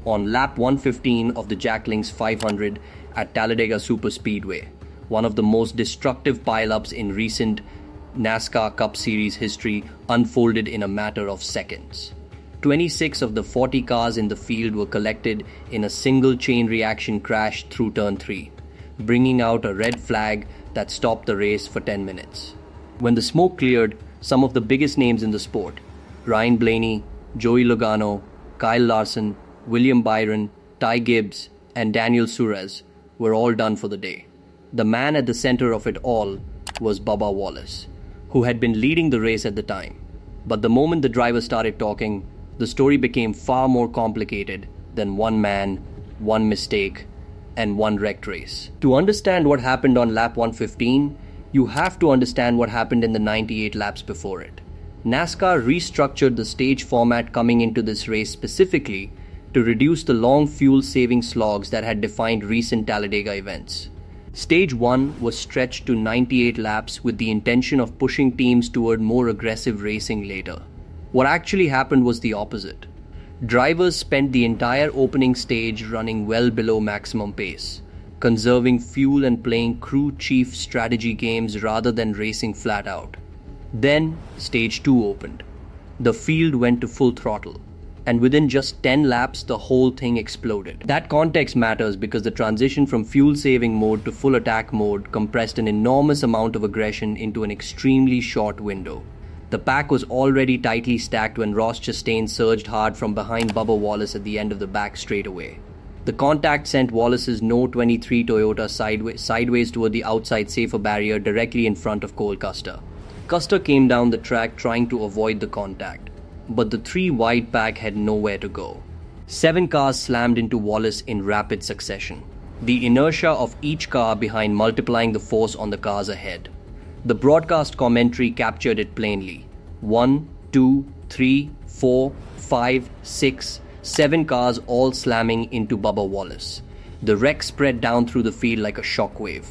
on lap 115 of the Jack Links 500 at Talladega Superspeedway, one of the most destructive pileups in recent NASCAR Cup Series history, unfolded in a matter of seconds. 26 of the 40 cars in the field were collected in a single chain reaction crash through turn 3, bringing out a red flag that stopped the race for 10 minutes. When the smoke cleared, some of the biggest names in the sport, Blaney, Joey Logano, Kyle Larson, William Byron, Ty Gibbs, and Daniel Suarez, were all done for the day. The man at the center of it all was Bubba Wallace, who had been leading the race at the time. But the moment the driver started talking, the story became far more complicated than one man, one mistake, and one wrecked race. To understand what happened on lap 115, you have to understand what happened in the 98 laps before it. NASCAR restructured the stage format coming into this race specifically to reduce the long fuel-saving slogs that had defined recent Talladega events. Stage 1 was stretched to 98 laps with the intention of pushing teams toward more aggressive racing later. What actually happened was the opposite. Drivers spent the entire opening stage running well below maximum pace, conserving fuel and playing crew chief strategy games rather than racing flat out. Then, Stage 2 opened. The field went to full throttle, and within just 10 laps, the whole thing exploded. That context matters because the transition from fuel-saving mode to full attack mode compressed an enormous amount of aggression into an extremely short window. The pack was already tightly stacked when Ross Chastain surged hard from behind Bubba Wallace at the end of the back straightaway. The contact sent Wallace's No. 23 Toyota sideways toward the outside safer barrier directly in front of Cole Custer. Custer came down the track trying to avoid the contact, but the 3 wide pack had nowhere to go. 7 cars slammed into Wallace in rapid succession, the inertia of each car behind multiplying the force on the cars ahead. The broadcast commentary captured it plainly. 1, 2, 3, 4, 5, 6, 7 cars all slamming into Bubba Wallace. The wreck spread down through the field like a shockwave.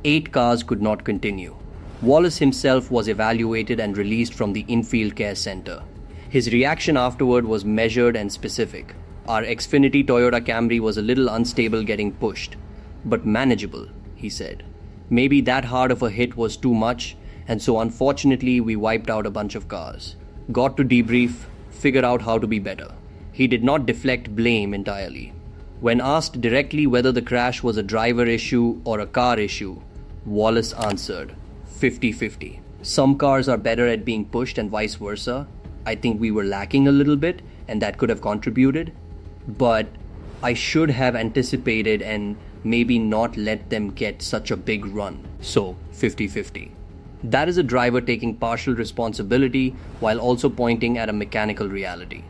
8 cars could not continue. Wallace himself was evaluated and released from the infield care center. His reaction afterward was measured and specific. Our Xfinity Toyota Camry was a little unstable getting pushed, but manageable, he said. Maybe that hard of a hit was too much, and so unfortunately we wiped out a bunch of cars. Got to debrief, figure out how to be better. He did not deflect blame entirely. When asked directly whether the crash was a driver issue or a car issue, Wallace answered, 50-50. Some cars are better at being pushed and vice versa. I think we were lacking a little bit, and that could have contributed. But I should have anticipated and maybe not let them get such a big run. So, 50-50. That is a driver taking partial responsibility while also pointing at a mechanical reality.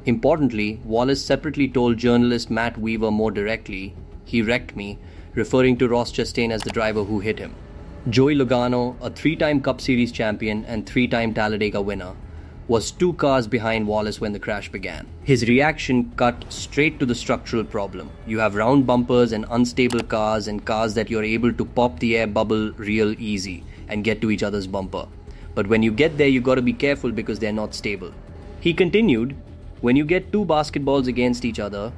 Importantly, Wallace separately told journalist Matt Weaver more directly, "He wrecked me," referring to Ross Chastain as the driver who hit him. Joey Logano, a 3-time Cup Series champion and 3-time Talladega winner, was 2 cars behind Wallace when the crash began. His reaction cut straight to the structural problem. You have round bumpers and unstable cars and cars that you're able to pop the air bubble real easy and get to each other's bumper. But when you get there, you gotta be careful because they're not stable. He continued, when you get 2 basketballs against each other,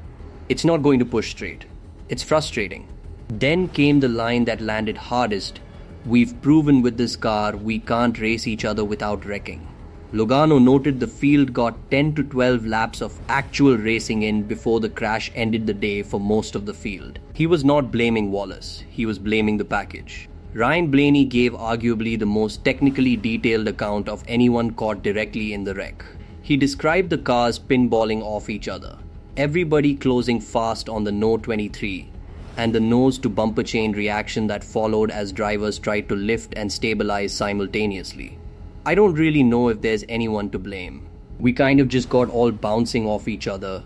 it's not going to push straight. It's frustrating. Then came the line that landed hardest. We've proven with this car we can't race each other without wrecking. Logano noted the field got 10 to 12 laps of actual racing in before the crash ended the day for most of the field. He was not blaming Wallace, he was blaming the package. Blaney gave arguably the most technically detailed account of anyone caught directly in the wreck. He described the cars pinballing off each other, everybody closing fast on the No. 23, and the nose-to-bumper chain reaction that followed as drivers tried to lift and stabilize simultaneously. I don't really know if there's anyone to blame. We kind of just got all bouncing off each other.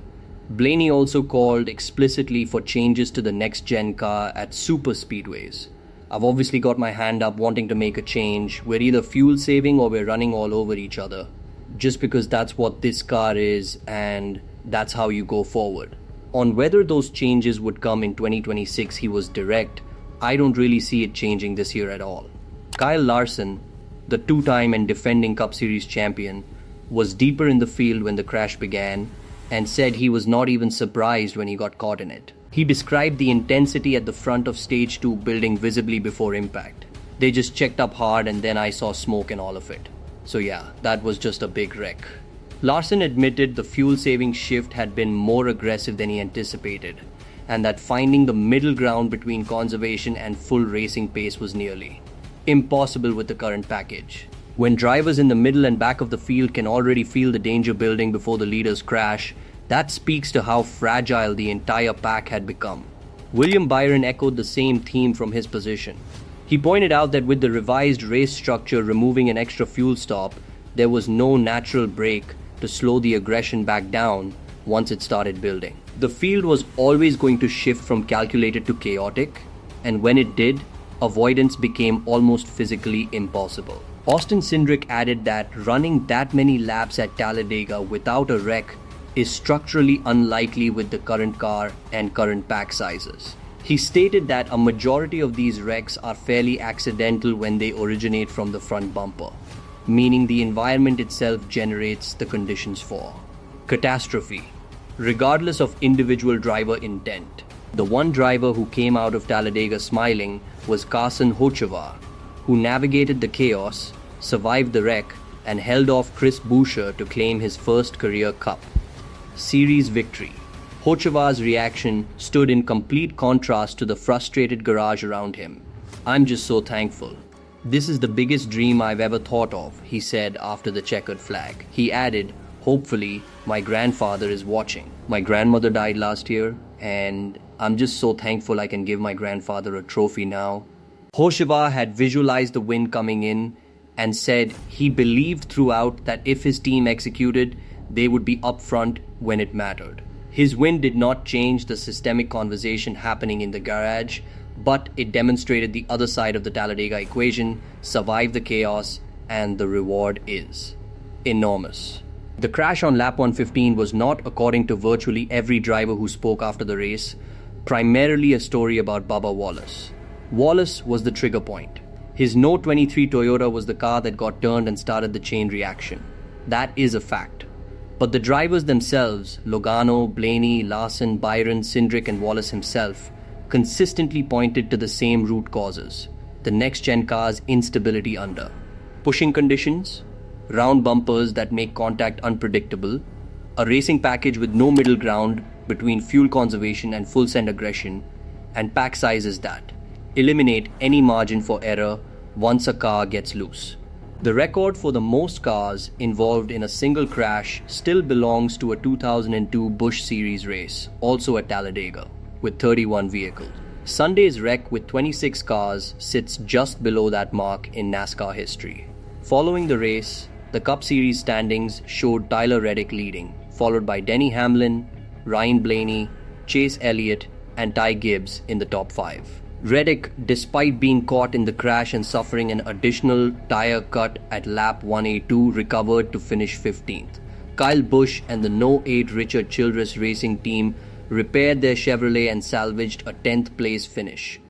Blaney also called explicitly for changes to the next-gen car at Superspeedways. I've obviously got my hand up wanting to make a change. We're either fuel-saving or we're running all over each other. Just because that's what this car is and that's how you go forward. On whether those changes would come in 2026, he was direct. I don't really see it changing this year at all. Kyle Larson, the 2-time and defending Cup Series champion, was deeper in the field when the crash began and said he was not even surprised when he got caught in it. He described the intensity at the front of Stage 2 building visibly before impact. They just checked up hard and then I saw smoke and all of it. So yeah, that was just a big wreck. Larson admitted the fuel-saving shift had been more aggressive than he anticipated, and that finding the middle ground between conservation and full racing pace was nearly impossible with the current package. When drivers in the middle and back of the field can already feel the danger building before the leaders crash, that speaks to how fragile the entire pack had become. William Byron echoed the same theme from his position. He pointed out that with the revised race structure removing an extra fuel stop, there was no natural brake to slow the aggression back down once it started building. The field was always going to shift from calculated to chaotic, and when it did, avoidance became almost physically impossible. Austin Cindric added that running that many laps at Talladega without a wreck is structurally unlikely with the current car and current pack sizes. He stated that a majority of these wrecks are fairly accidental when they originate from the front bumper, meaning the environment itself generates the conditions for catastrophe, regardless of individual driver intent. The one driver who came out of Talladega smiling was Carson Hocevar, who navigated the chaos, survived the wreck, and held off Chris Buescher to claim his first career Cup Series victory. Hocevar's reaction stood in complete contrast to the frustrated garage around him. "I'm just so thankful. This is the biggest dream I've ever thought of," he said after the checkered flag. He added, "Hopefully, my grandfather is watching. My grandmother died last year, and I'm just so thankful I can give my grandfather a trophy now." Hocevar had visualized the win coming in and said he believed throughout that if his team executed, they would be up front when it mattered. His win did not change the systemic conversation happening in the garage, but it demonstrated the other side of the Talladega equation: survive the chaos, and the reward is enormous. The crash on lap 115 was not, according to virtually every driver who spoke after the race, primarily a story about Bubba Wallace. Wallace was the trigger point. His No. 23 Toyota was the car that got turned and started the chain reaction. That is a fact. But the drivers themselves, Logano, Blaney, Larson, Byron, Cindric, and Wallace himself, consistently pointed to the same root causes: the next-gen car's instability under pushing conditions, round bumpers that make contact unpredictable, a racing package with no middle ground between fuel conservation and full send aggression, and pack sizes that eliminate any margin for error once a car gets loose. The record for the most cars involved in a single crash still belongs to a 2002 Busch Series race, also at Talladega, with 31 vehicles. Sunday's wreck with 26 cars sits just below that mark in NASCAR history. Following the race, the Cup Series standings showed Tyler Reddick leading, followed by Denny Hamlin, Ryan Blaney, Chase Elliott, and Ty Gibbs in the top 5. Reddick, despite being caught in the crash and suffering an additional tire cut at lap 182, recovered to finish 15th. Kyle Busch and the No. 8 Richard Childress Racing team repaired their Chevrolet and salvaged a 10th place finish.